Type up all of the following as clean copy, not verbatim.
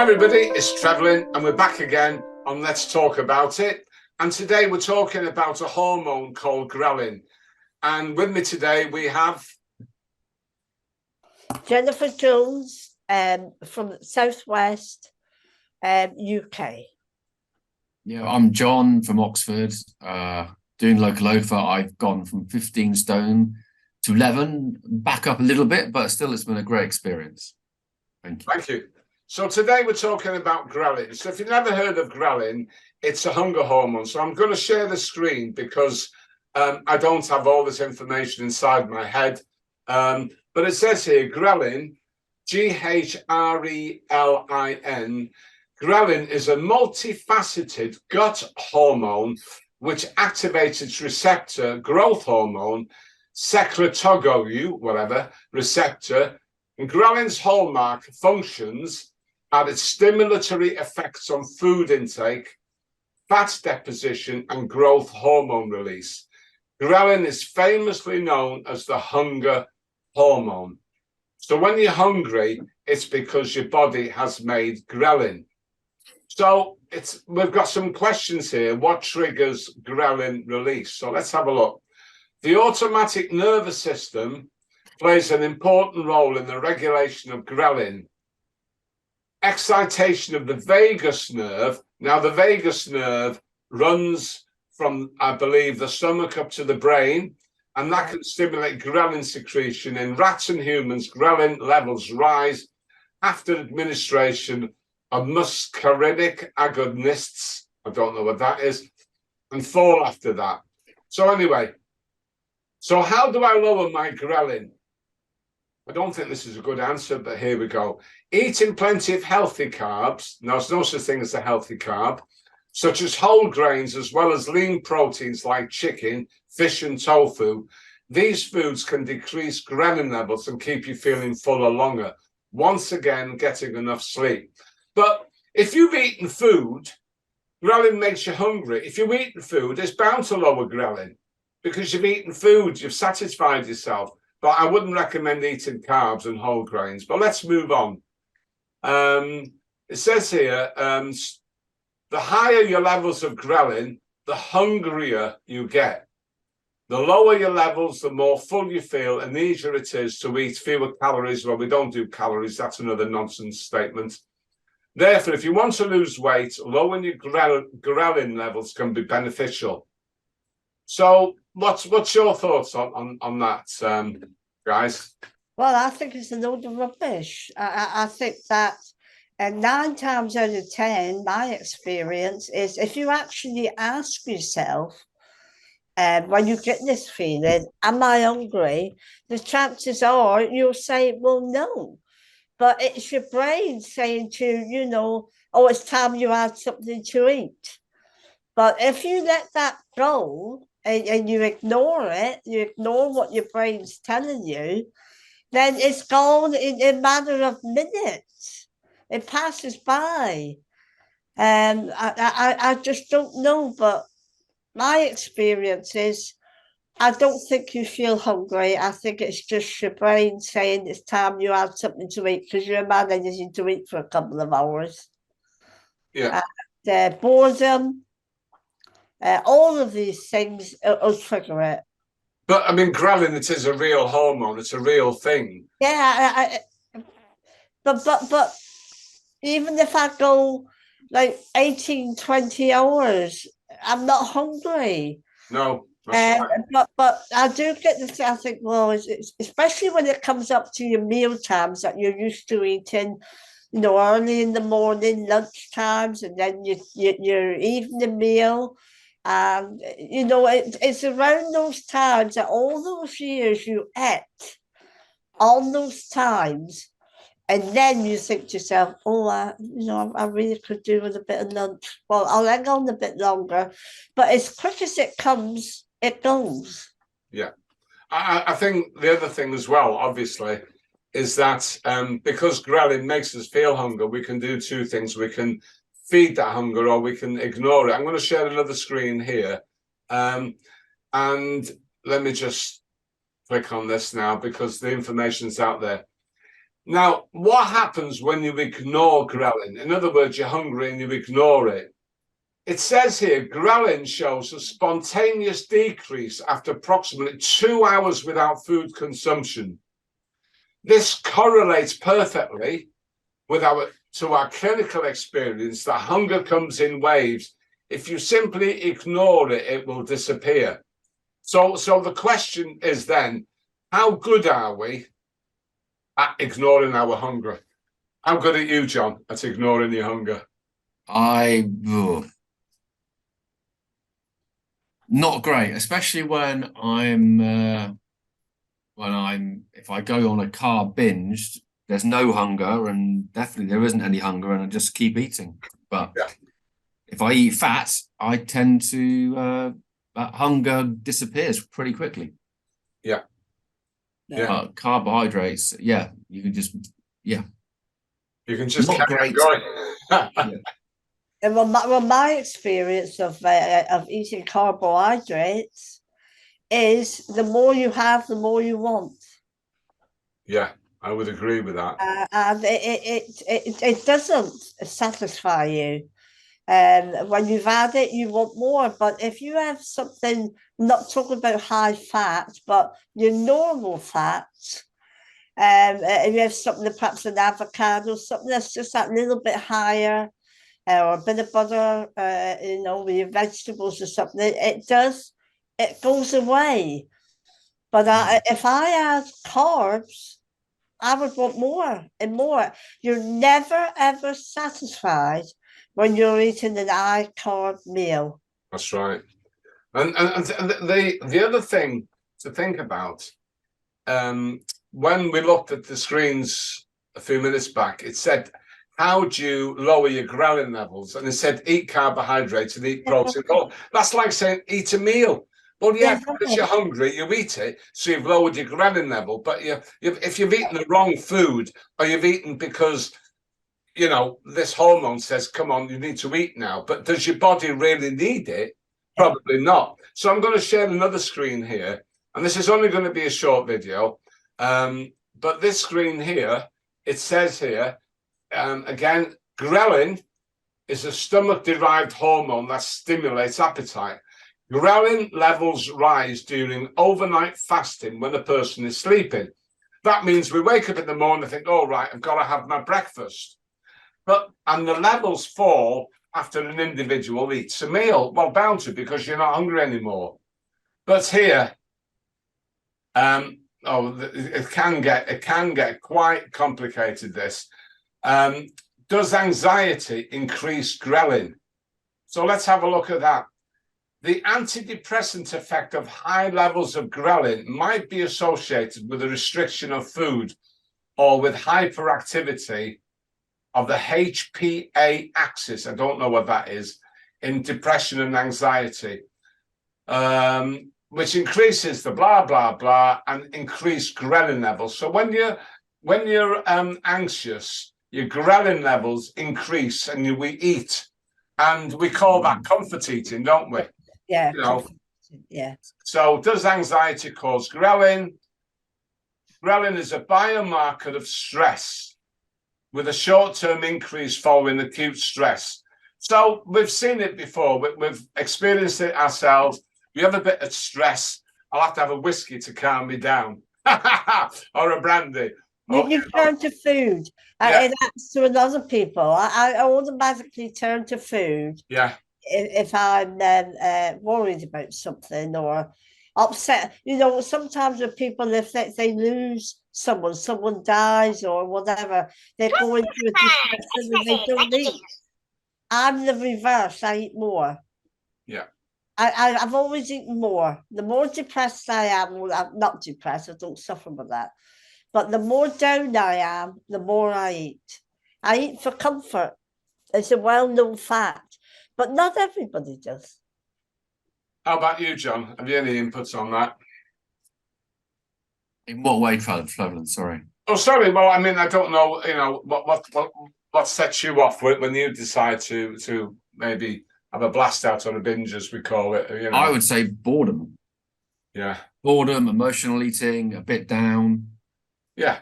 Hi everybody, it's Trevelyan and we're back again on Let's Talk About It. And today we're talking about a hormone called ghrelin. And with me today we have Jennifer Jones from Southwest UK. Yeah, I'm John from Oxford. Doing LOCALOFA, I've gone from 15 stone to 11, back up a little bit, but still it's been a great experience. Thank you. Thank you. So today we're talking about ghrelin. So if you've never heard of ghrelin, it's a hunger hormone. So I'm going to share the screen because I don't have all this information inside my head. But it says here, ghrelin, G-H-R-E-L-I-N. Ghrelin is a multifaceted gut hormone which activates its receptor, growth hormone, secretagogue, whatever, receptor. And ghrelin's hallmark functions are its stimulatory effects on food intake, fat deposition, and growth hormone release. Ghrelin is famously known as the hunger hormone. So when you're hungry, it's because your body has made ghrelin. So we've got some questions here. What triggers ghrelin release? So let's have a look. The automatic nervous system plays an important role in the regulation of ghrelin. Excitation of the vagus nerve. Now, the vagus nerve runs from, I believe, the stomach up to the brain, and that can stimulate ghrelin secretion. In rats and humans, ghrelin levels rise after administration of muscarinic agonists, I don't know what that is, and fall after that. So anyway, so how do I lower my ghrelin? I don't think this is a good answer, but here we go. Eating plenty of healthy carbs. Now, there's no such thing as a healthy carb, such as whole grains, as well as lean proteins like chicken, fish, and tofu. These foods can decrease ghrelin levels and keep you feeling fuller longer. Once again, getting enough sleep. But if you've eaten food, ghrelin makes you hungry. If you've eaten food, it's bound to lower ghrelin because you've eaten food, you've satisfied yourself. But I wouldn't recommend eating carbs and whole grains. But let's move on. It says here, the higher your levels of ghrelin, the hungrier you get. The lower your levels, the more full you feel, and the easier it is to eat fewer calories. Well, we don't do calories. That's another nonsense statement. Therefore, if you want to lose weight, lowering your ghrelin levels can be beneficial. So what's your thoughts on that, guys? Well, I think it's a load of rubbish. I think that 9 times out of 10, my experience is if you actually ask yourself, when you get this feeling, am I hungry? The chances are you'll say, well, no. But it's your brain saying to you, oh, it's time you had something to eat. But if you let that go and you ignore it, you ignore what your brain's telling you, then it's gone in a matter of minutes. It passes by. And I just don't know, but my experience is I don't think you feel hungry. I think it's just your brain saying it's time you had something to eat because you're managing to eat for a couple of hours. Yeah. Boredom, all of these things will trigger it. But I mean, ghrelin, it is a real hormone. It's a real thing. Yeah, but even if I go like 18, 20 hours, I'm not hungry. No. Right. But I do get this. I think, well, especially when it comes up to your meal times that you're used to eating, early in the morning, lunch times, and then your evening meal. And it's around those times that all those years you ate on those times, and then you think to yourself, oh, I really could do with a bit of lunch. Well, I'll hang on a bit longer, but as quick as it comes, it goes. Yeah. I think the other thing as well, obviously, is that because ghrelin makes us feel hunger, we can do 2 things. We can feed that hunger or we can ignore it. I'm going to share another screen here. And let me just click on this now because the information's out there. Now, what happens when you ignore ghrelin? In other words, you're hungry and you ignore it. It says here, ghrelin shows a spontaneous decrease after approximately 2 hours without food consumption. This correlates perfectly with our clinical experience that hunger comes in waves. If you simply ignore it, it will disappear. So the question is then, how good are we at ignoring our hunger? How good are you, John, at ignoring your hunger? Not great, especially when if I go on a carb binge, there's no hunger, and definitely there isn't any hunger, and I just keep eating. But yeah. If I eat fat, I tend to that hunger disappears pretty quickly. Yeah. But carbohydrates, you can just You can just not carry great. going. And my experience of eating carbohydrates is the more you have, the more you want. Yeah, I would agree with that. And it doesn't satisfy you. When you've had it, you want more. But if you have something, not talking about high fat, but your normal fats, if you have something, perhaps an avocado, something that's just that little bit higher, or a bit of butter, with your vegetables or something, it goes away. But if I add carbs, I would want more and more. You're never ever satisfied when you're eating an high carb meal. That's right. And the other thing to think about, when we looked at the screens a few minutes back, it said, how do you lower your ghrelin levels? And it said, eat carbohydrates and eat protein. Oh, that's like saying, eat a meal. Well, yeah, because you're hungry, you eat it, so you've lowered your ghrelin level. But if you've eaten the wrong food, or you've eaten because, this hormone says, come on, you need to eat now. But does your body really need it? Probably not. So I'm going to share another screen here. And this is only going to be a short video. But this screen here, it says here, again, ghrelin is a stomach-derived hormone that stimulates appetite. Ghrelin levels rise during overnight fasting when a person is sleeping. That means we wake up in the morning and think, oh, right, I've got to have my breakfast. And the levels fall after an individual eats a meal. Well, bound to, because you're not hungry anymore. But here, it can get quite complicated, this. Does anxiety increase ghrelin? So let's have a look at that. The antidepressant effect of high levels of ghrelin might be associated with a restriction of food or with hyperactivity of the HPA axis. I don't know what that is, in depression and anxiety, which increases the blah, blah, blah, and increased ghrelin levels. So when you're anxious, your ghrelin levels increase and we eat. And we call that comfort eating, don't we? Yeah. Yeah. So does anxiety cause ghrelin? Ghrelin is a biomarker of stress with a short-term increase following acute stress. So we've seen it before. We've experienced it ourselves. We have a bit of stress. I'll have to have a whiskey to calm me down or a brandy. You turn to food. It happens to other people. I automatically turn to food. Yeah. If I'm worried about something or upset, sometimes with people, if they lose someone dies or whatever, they go into a depression and they don't eat. I'm the reverse. I eat more. Yeah. I've always eaten more. The more depressed I am, well, I'm not depressed, I don't suffer with that. But the more down I am, the more I eat. I eat for comfort. It's a well-known fact. But not everybody does. How about you, John? Have you any inputs on that? In what way, Flavland? Sorry. Oh, sorry. Well, I mean, I don't know. What sets you off when you decide to maybe have a blast out on a binge, as we call it. I would say boredom. Yeah. Boredom, emotional eating, a bit down. Yeah.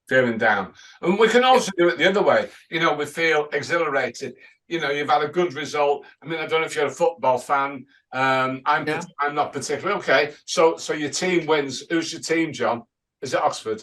feeling down. And we can also do it the other way. You know, we feel exhilarated. You know, you've had a good result. I mean, I don't know if you're a football fan. I'm not particularly. Okay, so your team wins. Who's your team, John? Is it Oxford?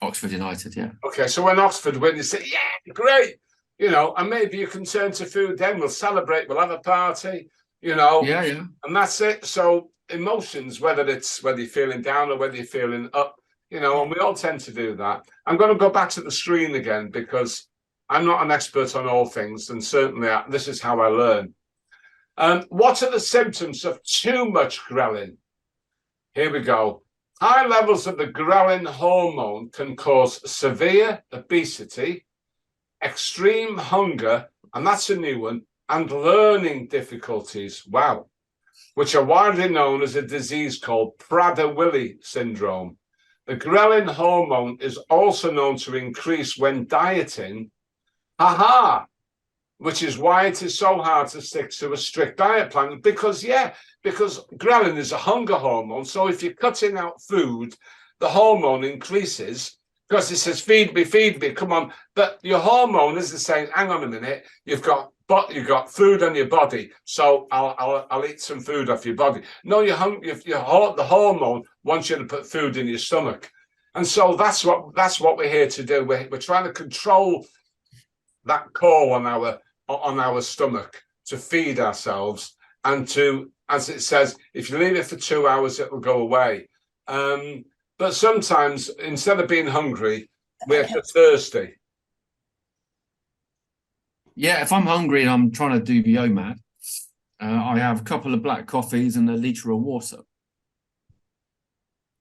Oxford United, yeah. Okay, so when Oxford win, you say, yeah, great. You know, and maybe you can turn to food then. We'll celebrate, we'll have a party, you know. Yeah, yeah. And that's it. So emotions, whether you're feeling down or whether you're feeling up, you know, and we all tend to do that. I'm going to go back to the screen again because I'm not an expert on all things, and certainly this is how I learn. What are the symptoms of too much ghrelin? Here we go. High levels of the ghrelin hormone can cause severe obesity, extreme hunger, and that's a new one, and learning difficulties, wow, which are widely known as a disease called Prader-Willi syndrome. The ghrelin hormone is also known to increase when dieting, which is why it is so hard to stick to a strict diet plan, because ghrelin is a hunger hormone. So if you're cutting out food, the hormone increases because it says, feed me, come on. But your hormone isn't saying, hang on a minute, you've got food on your body, so I'll eat some food off your body. No, the hormone wants you to put food in your stomach. And so that's what we're here to do. We're trying to control that call on our stomach to feed ourselves, and to, as it says, if you leave it for 2 hours, it will go away. But sometimes, instead of being hungry, we're thirsty. Yeah, if I'm hungry and I'm trying to do the OMAD, I have a couple of black coffees and a litre of water.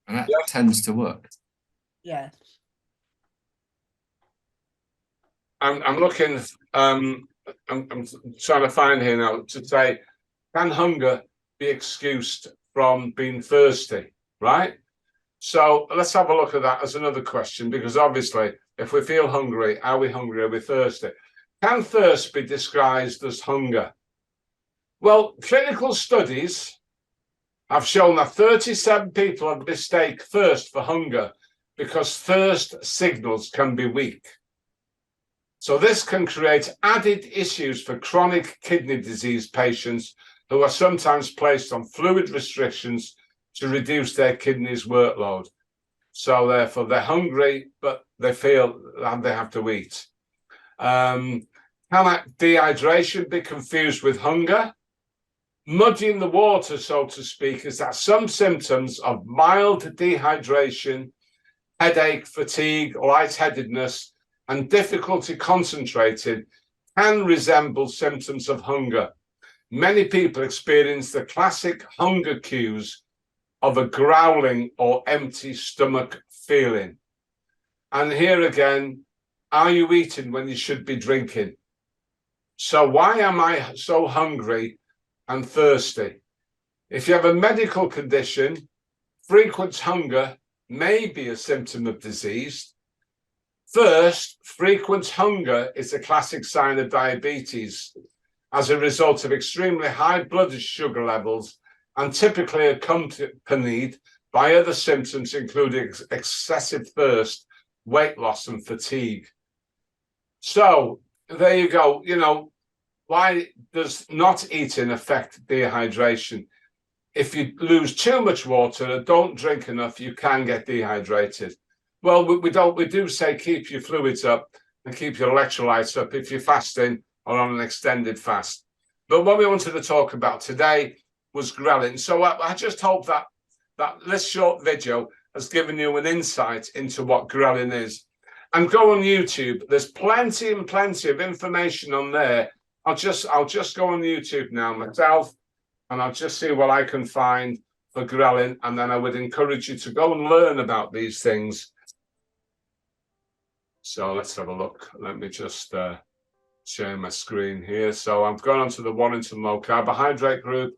And that tends to work. Yeah. I'm looking, I'm trying to find here now to say, can hunger be excused from being thirsty, right? So let's have a look at that as another question, because obviously, if we feel hungry, are we hungry? Are we thirsty? Can thirst be disguised as hunger? Well, clinical studies have shown that 37 people have mistaken thirst for hunger because thirst signals can be weak. So this can create added issues for chronic kidney disease patients who are sometimes placed on fluid restrictions to reduce their kidneys' workload. So therefore, they're hungry, but they feel that they have to eat. Can dehydration be confused with hunger? Muddying the water, so to speak, is that some symptoms of mild dehydration, headache, fatigue, lightheadedness, and difficulty concentrating can resemble symptoms of hunger. Many people experience the classic hunger cues of a growling or empty stomach feeling. And here again, are you eating when you should be drinking? So why am I so hungry and thirsty? If you have a medical condition, frequent hunger may be a symptom of disease. First, frequent hunger is a classic sign of diabetes as a result of extremely high blood sugar levels, and typically accompanied by other symptoms including excessive thirst, weight loss, and fatigue. So there you go. You know, why does not eating affect dehydration? If you lose too much water or don't drink enough, you can get dehydrated. Well, we do say keep your fluids up and keep your electrolytes up if you're fasting or on an extended fast. But what we wanted to talk about today was ghrelin. So I just hope that this short video has given you an insight into what ghrelin is. And go on YouTube. There's plenty and plenty of information on there. I'll just go on YouTube now myself, and I'll just see what I can find for ghrelin, and then I would encourage you to go and learn about these things. So let's have a look. Let me just share my screen here. So I've gone onto the Warrington Low Carbohydrate group,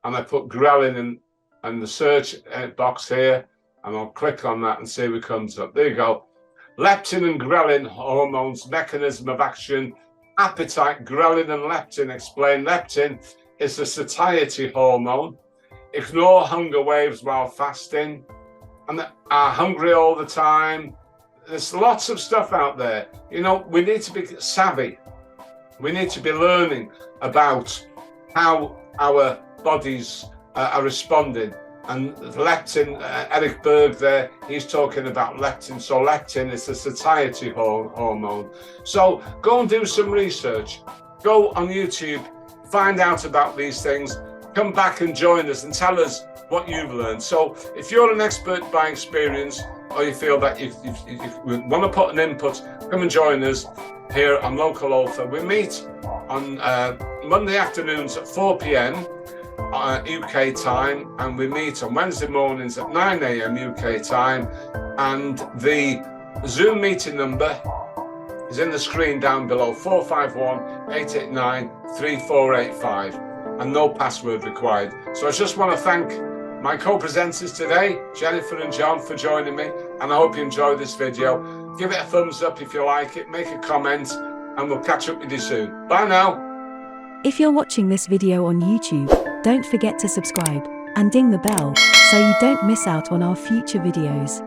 and I put ghrelin in the search box here, and I'll click on that and see what comes up. There you go. Leptin and ghrelin hormones, mechanism of action, appetite. Ghrelin and leptin explain. Leptin is the satiety hormone. Ignore hunger waves while fasting, and are hungry all the time. there's lots of stuff out there. You know, we need to be savvy. We need to be learning about how our bodies are responding. And leptin, Eric Berg there, he's talking about leptin. So leptin is a satiety hormone. So go and do some research. Go on YouTube, find out about these things. Come back and join us and tell us what you've learned. So if you're an expert by experience, or you feel that if you want to put an input, come and join us here on LOCALOFA. We meet on Monday afternoons at 4 p.m. UK time, and we meet on Wednesday mornings at 9 a.m. UK time. And the Zoom meeting number is in the screen down below, 451-889-3485, and no password required. So I just want to thank my co-presenters today, Jennifer and John, for joining me, and I hope you enjoyed this video. Give it a thumbs up if you like it, make a comment, and we'll catch up with you soon. Bye now. If you're watching this video on YouTube, don't forget to subscribe and ding the bell so you don't miss out on our future videos.